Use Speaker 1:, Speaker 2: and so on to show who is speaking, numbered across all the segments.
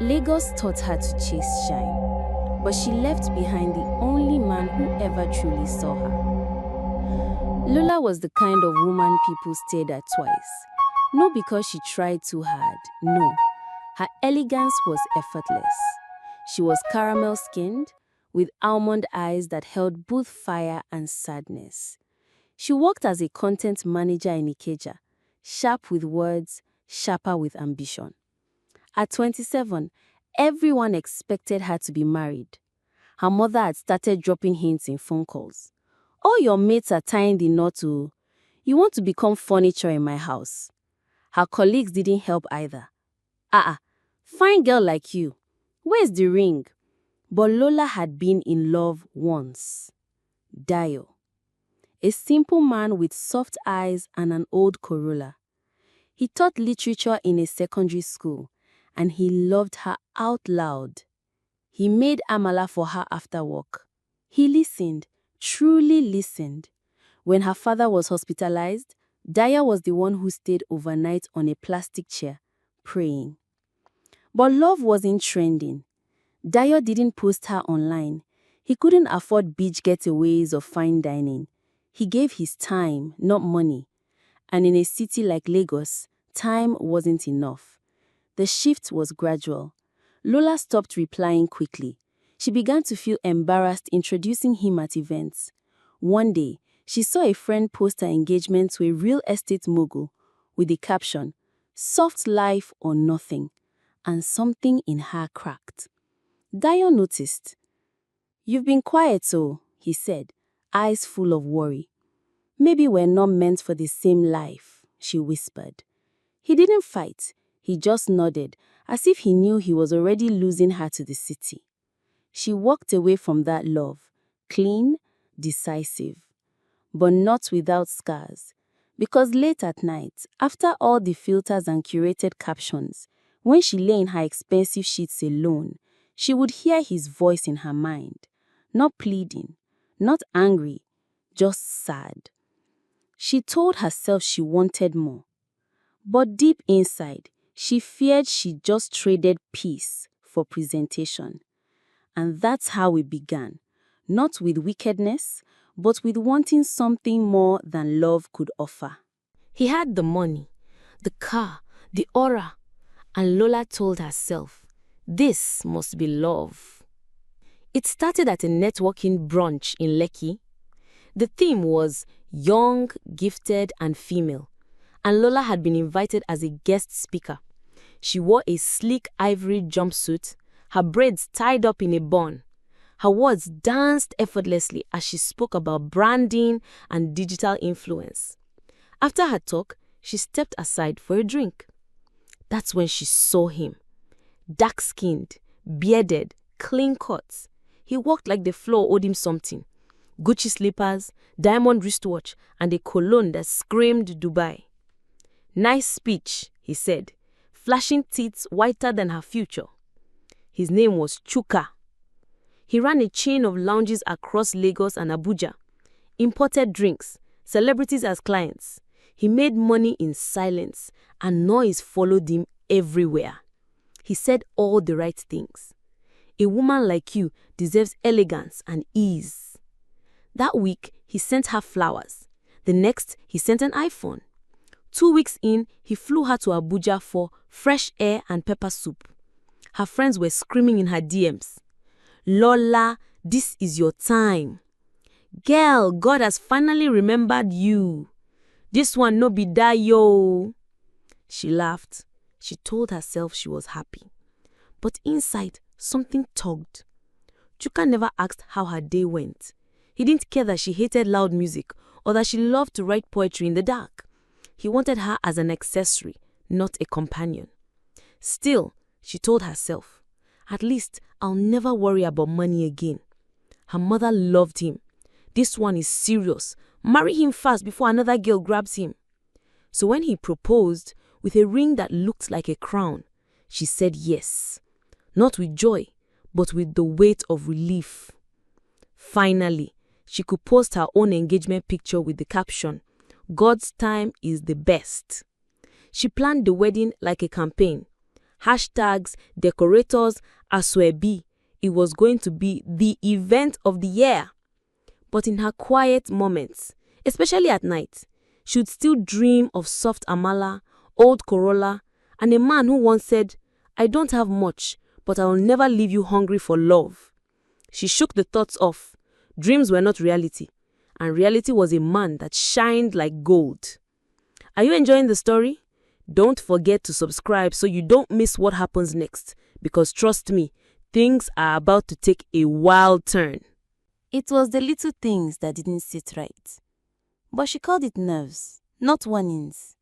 Speaker 1: Lagos taught her to chase shine, but she left behind the only man who ever truly saw her. Lola was the kind of woman people stared at twice. Not because she tried too hard, no. Her elegance was effortless. She was caramel-skinned, with almond eyes that held both fire and sadness. She worked as a content manager in Ikeja, sharp with words, sharper with ambition. At 27, everyone expected her to be married. Her mother had started dropping hints in phone calls. All your mates are tying the knot to, you want to become furniture in my house. Her colleagues didn't help either. Fine girl like you. Where's the ring? But Lola had been in love once. Dio. A simple man with soft eyes and an old Corolla. He taught literature in a secondary school, and he loved her out loud. He made amala for her after work. He listened, truly listened. When her father was hospitalized, Daya was the one who stayed overnight on a plastic chair, praying. But love wasn't trending. Dayo didn't post her online. He couldn't afford beach getaways or fine dining. He gave his time, not money. And in a city like Lagos, time wasn't enough. The shift was gradual. Lola stopped replying quickly. She began to feel embarrassed introducing him at events. One day, she saw a friend post her engagement to a real estate mogul with the caption, "Soft life or nothing," and something in her cracked. Dayo noticed. "You've been quiet, so," he said, eyes full of worry. "Maybe we're not meant for the same life," she whispered. He didn't fight. He just nodded, as if he knew he was already losing her to the city. She walked away from that love, clean, decisive. But not without scars. Because late at night, after all the filters and curated captions, when she lay in her expensive sheets alone, she would hear his voice in her mind. Not pleading, not angry, just sad. She told herself she wanted more. But deep inside, she feared she just traded peace for presentation. And that's how it began. Not with wickedness, but with wanting something more than love could offer. He had the money, the car, the aura, and Lola told herself, this must be love. It started at a networking brunch in Lekki. The theme was young, gifted, and female, and Lola had been invited as a guest speaker. She wore a sleek ivory jumpsuit, her braids tied up in a bun. Her words danced effortlessly as she spoke about branding and digital influence. After her talk, she stepped aside for a drink. That's when she saw him. Dark-skinned, bearded, clean-cut. He walked like the floor owed him something. Gucci slippers, diamond wristwatch, and a cologne that screamed Dubai. "Nice speech," he said, flashing teeth whiter than her future. His name was Chuka. He ran a chain of lounges across Lagos and Abuja, imported drinks, celebrities as clients. He made money in silence, and noise followed him everywhere. He said all the right things. A woman like you deserves elegance and ease. That week, he sent her flowers. The next, he sent an iPhone. 2 weeks in, he flew her to Abuja for fresh air and pepper soup. Her friends were screaming in her DMs. "Lola, this is your time. Girl, God has finally remembered you. This one no be Dayo." She laughed. She told herself she was happy. But inside, something tugged. Chuka never asked how her day went. He didn't care that she hated loud music or that she loved to write poetry in the dark. He wanted her as an accessory, not a companion. Still, she told herself, at least I'll never worry about money again. Her mother loved him. This one is serious. Marry him fast before another girl grabs him. So when he proposed, with a ring that looked like a crown, she said yes. Not with joy, but with the weight of relief. Finally, she could post her own engagement picture with the caption, "God's time is the best." She planned the wedding like a campaign.
Speaker 2: hashtags, decorators, aswebi. It was going to be the event of the year. But in her quiet moments, especially at night, she would still dream of soft amala, old Corolla, and a man who once said, "I don't have much, but I will never leave you hungry for love." She shook the thoughts off. Dreams were not reality, and reality was a man that shined like gold. Are you enjoying the story? Don't forget to subscribe so you don't miss what happens next, because trust me, things are about to take a wild turn.
Speaker 1: It was the little things that didn't sit right. But she called it nerves, not warnings.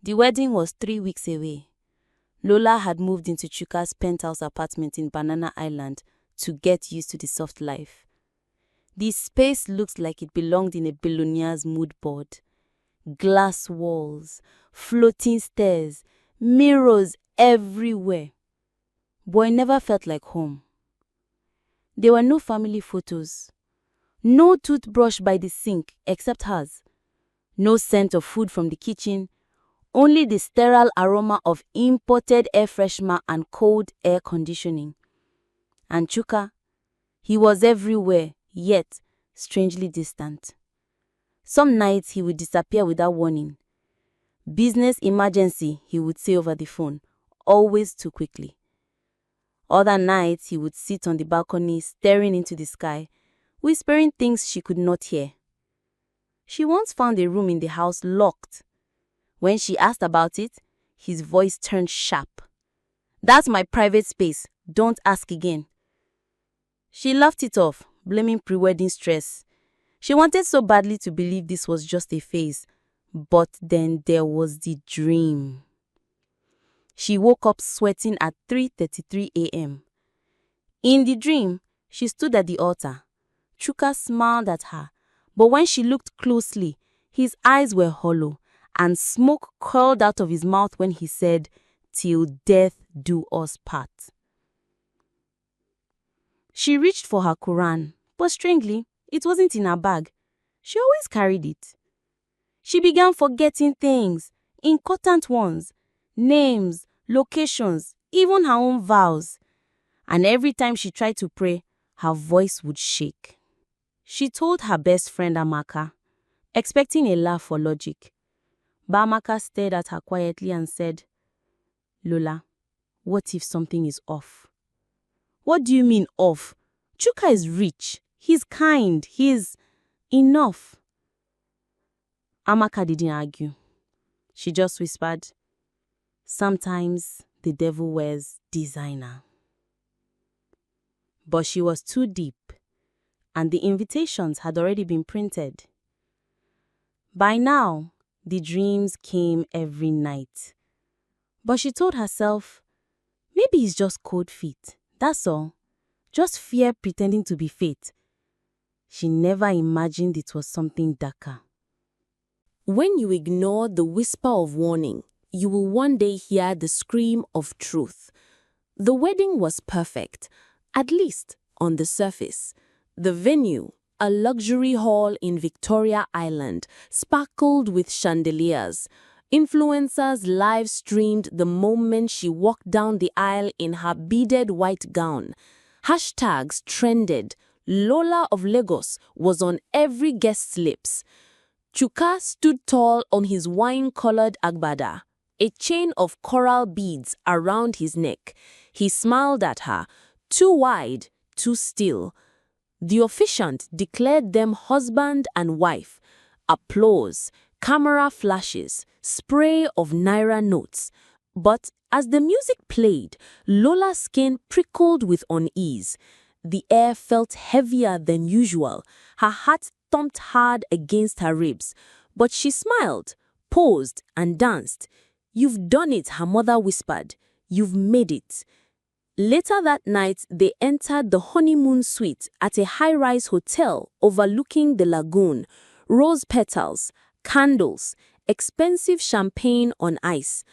Speaker 1: The wedding was 3 weeks away. Lola had moved into Chuka's penthouse apartment in Banana Island to get used to the soft life. The space looked like it belonged in a billionaire's mood board. Glass walls, floating stairs, mirrors everywhere. But it never felt like home. There were no family photos. No toothbrush by the sink except hers. No scent of food from the kitchen. Only the sterile aroma of imported air freshener and cold air conditioning. And Chuka, he was everywhere, yet strangely distant. Some nights he would disappear without warning. Business emergency, he would say over the phone, always too quickly. Other nights he would sit on the balcony staring into the sky, whispering things she could not hear. She once found a room in the house locked. When she asked about it, his voice turned sharp. "That's my private space. Don't ask again." She laughed it off, blaming pre-wedding stress. She wanted so badly to believe this was just a phase. But then there was the dream. She woke up sweating at 3:33 a.m. In the dream, she stood at the altar. Chuka smiled at her, but when she looked closely, his eyes were hollow, and smoke curled out of his mouth when he said, "Till death do us part." She reached for her Quran, but strangely, it wasn't in her bag. She always carried it. She began forgetting things, important ones, names, locations, even her own vows. And every time she tried to pray, her voice would shake. She told her best friend Amaka, expecting a laugh or logic. But Amaka stared at her quietly and said, "Lola, what if something is off?" "What do you mean off? Chuka is rich. He's kind. He's enough." Amaka didn't argue. She just whispered, "Sometimes the devil wears designer." But she was too deep, and the invitations had already been printed. By now, the dreams came every night. But she told herself, maybe it's just cold feet, that's all. Just fear pretending to be faith. She never imagined it was something darker.
Speaker 2: When you ignore the whisper of warning, you will one day hear the scream of truth. The wedding was perfect, at least on the surface. The venue, a luxury hall in Victoria Island, sparkled with chandeliers. Influencers live-streamed the moment she walked down the aisle in her beaded white gown. Hashtags trended. Lola of Lagos was on every guest's lips. Chuka stood tall on his wine-colored agbada, a chain of coral beads around his neck. He smiled at her, too wide, too still. The officiant declared them husband and wife. Applause, camera flashes, spray of naira notes. But as the music played, Lola's skin prickled with unease. The air felt heavier than usual. Her heart thumped hard against her ribs. But she smiled, posed, and danced. "You've done it," her mother whispered. "You've made it." Later that night, they entered the honeymoon suite at a high-rise hotel overlooking the lagoon. Rose petals, candles, expensive champagne on ice.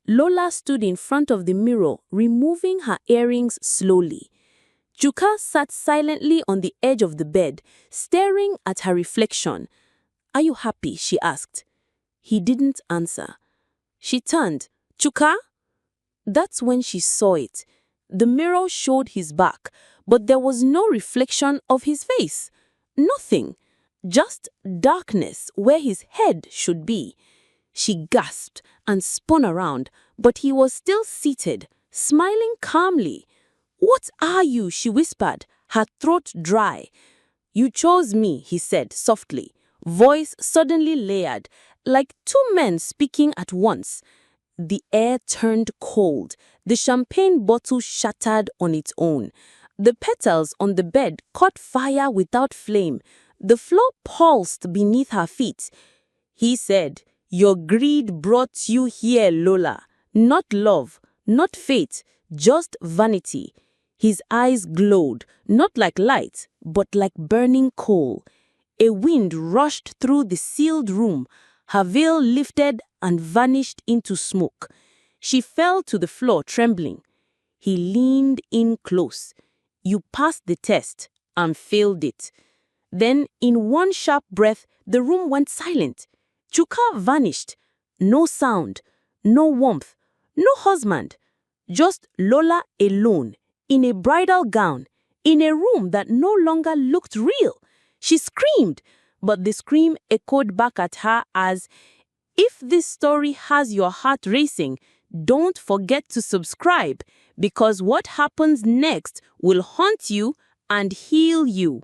Speaker 2: Lola stood in front of the mirror, removing her earrings slowly. Chuka sat silently on the edge of the bed, staring at her reflection. "Are you happy?" she asked. He didn't answer. She turned. "Chuka?" That's when she saw it. The mirror showed his back, but there was no reflection of his face. Nothing. Just darkness where his head should be. She gasped and spun around, but he was still seated, smiling calmly. "What are you?" she whispered, her throat dry. "You chose me," he said softly, voice suddenly layered, like two men speaking at once. The air turned cold. The champagne bottle shattered on its own. The petals on the bed caught fire without flame. The floor pulsed beneath her feet. He said, "Your greed brought you here, Lola. Not love, not fate, just vanity." His eyes glowed, not like light, but like burning coal. A wind rushed through the sealed room. Her veil lifted and vanished into smoke. She fell to the floor trembling. He leaned in close. "You passed the test and failed it." Then, in one sharp breath, the room went silent. Chuka vanished. No sound, no warmth, no husband. Just Lola alone, in a bridal gown, in a room that no longer looked real. She screamed, but the scream echoed back at her as, "If this story has your heart racing, don't forget to subscribe, because what happens next will haunt you and heal you."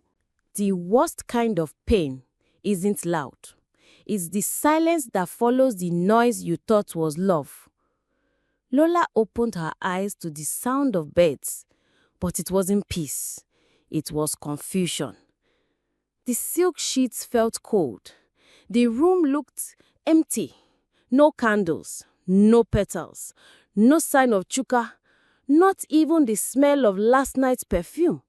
Speaker 1: The worst kind of pain isn't loud. It's the silence that follows the noise you thought was love. Lola opened her eyes to the sound of birds, but it wasn't peace. It was confusion. The silk sheets felt cold. The room looked empty. No candles, no petals, no sign of Chuka, not even the smell of last night's perfume.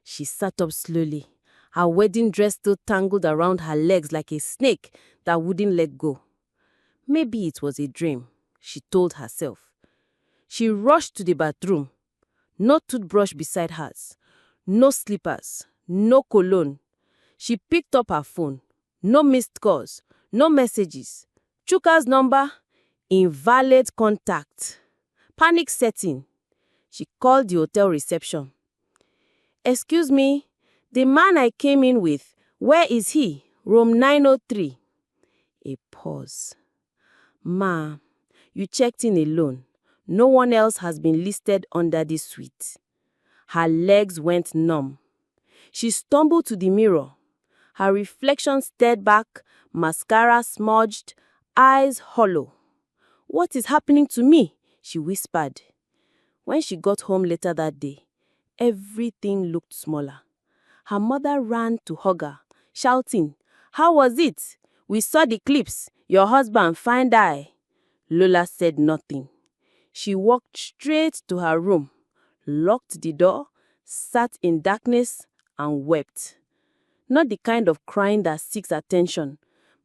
Speaker 1: She sat up slowly, her wedding dress still tangled around her legs like a snake that wouldn't let go. Maybe it was a dream, she told herself. She rushed to the bathroom. No toothbrush beside hers, no slippers, no cologne. She picked up her phone. No missed calls, no messages. Chuka's number, invalid contact. Panic setting. She called the hotel reception. "Excuse me, the man I came in with, where is he? Room 903. A pause. "Ma, you checked in alone. No one else has been listed under this suite." Her legs went numb. She stumbled to the mirror. Her reflection stared back, mascara smudged, eyes hollow. "What is happening to me?" she whispered. When she got home later that day, everything looked smaller. Her mother ran to hug her, shouting, "How was it? We saw the clips. Your husband, fine eye." Lola said nothing. She walked straight to her room, locked the door, sat in darkness, and wept. Not the kind of crying that seeks attention,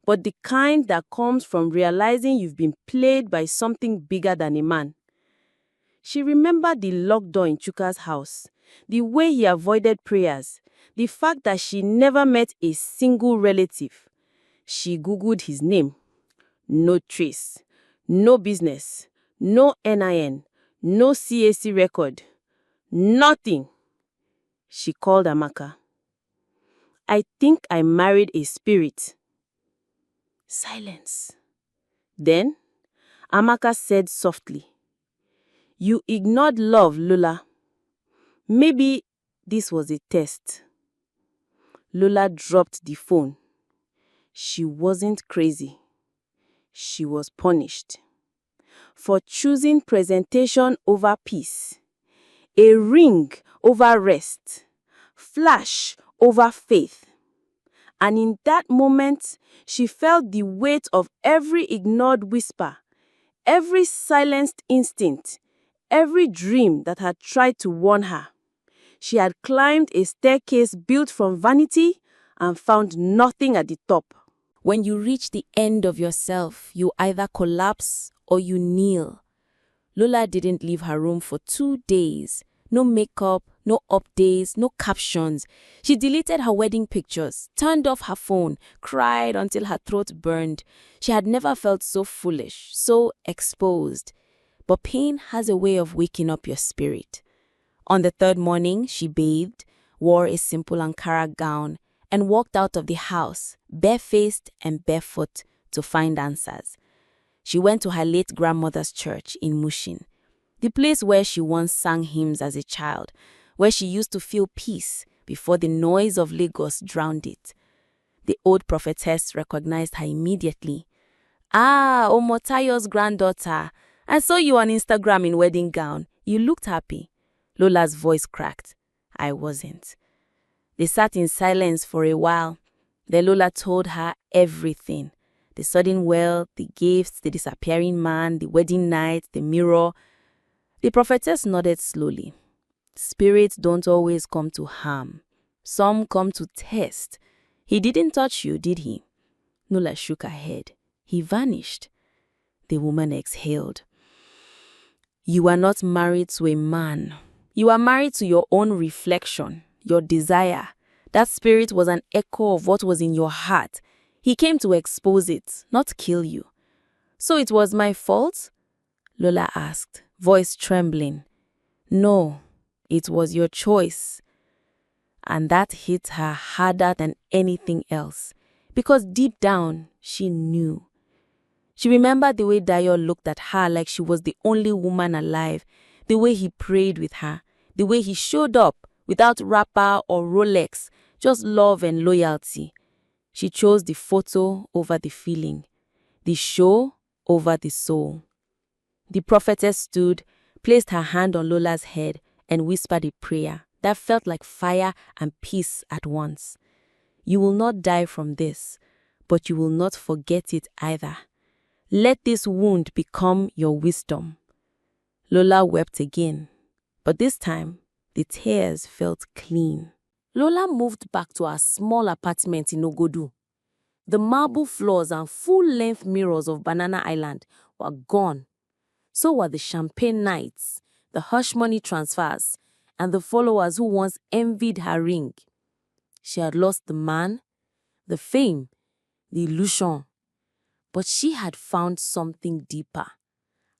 Speaker 1: but the kind that comes from realizing you've been played by something bigger than a man. She remembered the locked door in Chuka's house, the way he avoided prayers, the fact that she never met a single relative. She Googled his name. No trace, no business, no NIN, no CAC record, nothing. She called Amaka. "I think I married a spirit." Silence. Then, Amaka said softly, "You ignored love, Lola. Maybe this was a test." Lola dropped the phone. She wasn't crazy. She was punished for choosing presentation over peace, a ring over rest, flash over faith. And in that moment, she felt the weight of every ignored whisper, every silenced instinct, every dream that had tried to warn her. She had climbed a staircase built from vanity and found nothing at the top. When you reach the end of yourself, you either collapse or you kneel. Lola didn't leave her room for 2 days. No makeup, no updates, no captions. She deleted her wedding pictures, turned off her phone, cried until her throat burned. She had never felt so foolish, so exposed.
Speaker 2: but pain has a way of waking up your spirit. On the third morning, she bathed, wore a simple Ankara gown, and walked out of the house, barefaced and barefoot, to find answers. She went to her late grandmother's church in Mushin, the place where she once sang hymns as a child, where she used to feel peace before the noise of Lagos drowned it. The old prophetess recognized her immediately. "Ah, Omotayo's granddaughter. I saw you on Instagram in wedding gown. You looked happy." Lola's voice cracked. I wasn't. They sat in silence for a while. Then Lola told her everything. The sudden wealth, the gifts, the disappearing man, the wedding night, the mirror. The prophetess nodded slowly. Spirits don't always come to harm. Some come to test. He didn't touch you, did he? Lola shook her head. He vanished. The woman exhaled. You are not married to a man. You are married to your own reflection, your desire. That spirit was an echo of what was in your heart. He came to expose it, not kill you. So it was my fault? Lola asked, voice trembling. No, it was your choice. And that hit her harder than anything else, because deep down, she knew. She remembered the way Dayo looked at her like she was the only woman alive, the way he prayed with her, the way he showed up without wrapper or Rolex, just love and loyalty. She chose the photo over the feeling, the show over the soul. The prophetess stood, placed her hand on Lola's head, and whispered a prayer that felt like fire and peace at once. You will not die from this, but you will not forget it either. Let this wound become your wisdom. Lola wept again, but this time, the tears felt clean. Lola moved back to her small apartment in Ogodu. The marble floors and full-length mirrors of Banana Island were gone. So were the champagne nights, the hush money transfers, and the followers who once envied her ring. She had lost the man, the fame, the illusion. But she had found something deeper,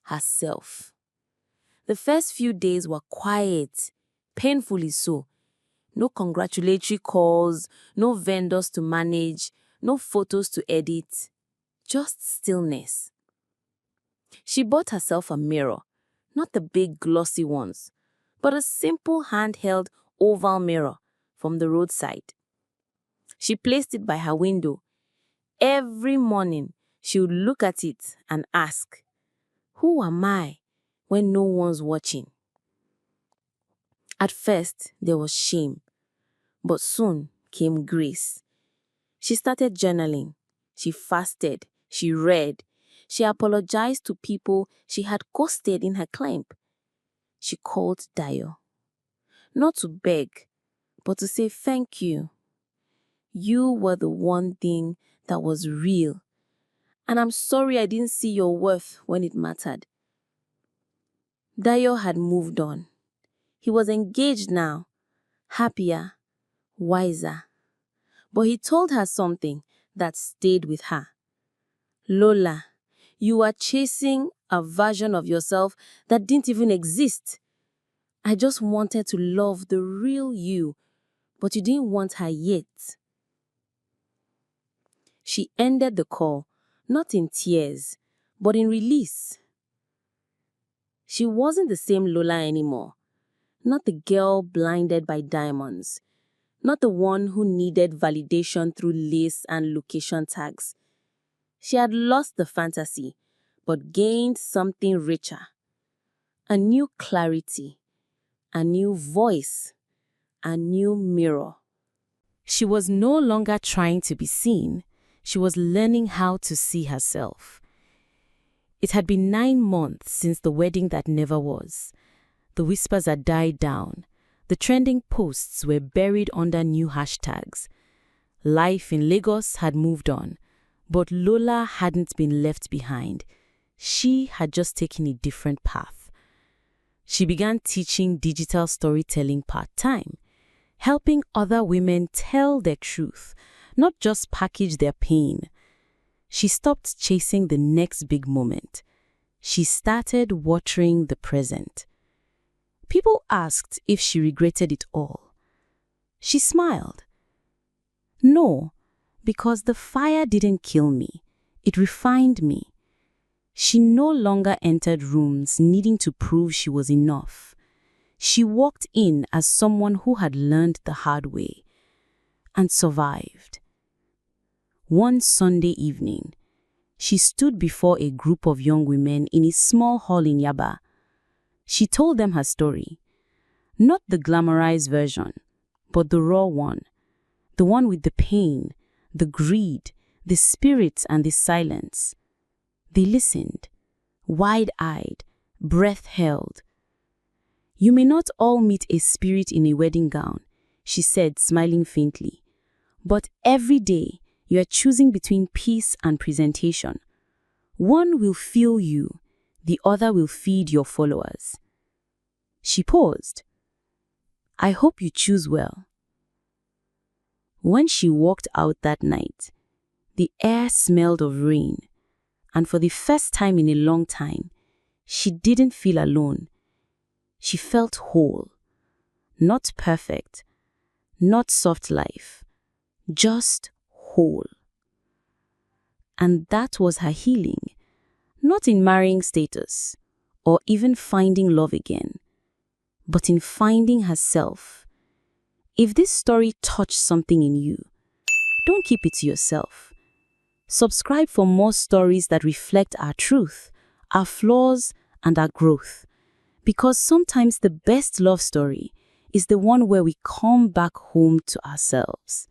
Speaker 2: herself. The first few days were quiet, painfully so. No congratulatory calls, no vendors to manage, no photos to edit, just stillness. She bought herself a mirror, not the big glossy ones, but a simple handheld oval mirror from the roadside. She placed it by her window. Every morning, she would look at it and ask, who am I when no one's watching? At first, there was shame, but soon came grace. She started journaling. She fasted. She read. She apologized to people she had ghosted in her climb. She called Dayo, not to beg, but to say thank you. You were the one thing that was real. And I'm sorry I didn't see your worth when it mattered. Dayo had moved on. He was engaged now, happier, wiser. But he told her something that stayed with her. Lola, you are chasing a version of yourself that didn't even exist. I just wanted to love the real you, but you didn't want her yet. She ended the call, not in tears, but in release. She wasn't the same Lola anymore. Not the girl blinded by diamonds. Not the one who needed validation through lace and location tags. She had lost the fantasy, but gained something richer. A new clarity, a new voice, a new mirror. She was no longer trying to be seen. She was learning how to see herself. It had been 9 months since the wedding that never was. The whispers had died down. The trending posts were buried under new hashtags. Life in Lagos had moved on, but Lola hadn't been left behind. She had just taken a different path. She began teaching digital storytelling part-time, helping other women tell their truth, not just package their pain. She stopped chasing the next big moment. She started watering the present. People asked if she regretted it all. She smiled. No, because the fire didn't kill me. It refined me. She no longer entered rooms needing to prove she was enough. She walked in as someone who had learned the hard way and survived. One Sunday evening, she stood before a group of young women in a small hall in Yaba. She told them her story. Not the glamorized version, but the raw one. The one with the pain, the greed, the spirit and the silence. They listened, wide-eyed, breath held. You may not all meet a spirit in a wedding gown, she said, smiling faintly. But every day, you are choosing between peace and presentation. One will fuel you, the other will feed your followers. She paused. I hope you choose well. When she walked out that night, the air smelled of rain, and for the first time in a long time, she didn't feel alone. She felt whole. Not perfect, not soft life, just whole. And that was her healing, not in marrying status or even finding love again, but in finding herself. If this story touched something in you, don't keep it to yourself. Subscribe for more stories that reflect our truth, our flaws, and our growth. Because sometimes the best love story is the one where we come back home to ourselves.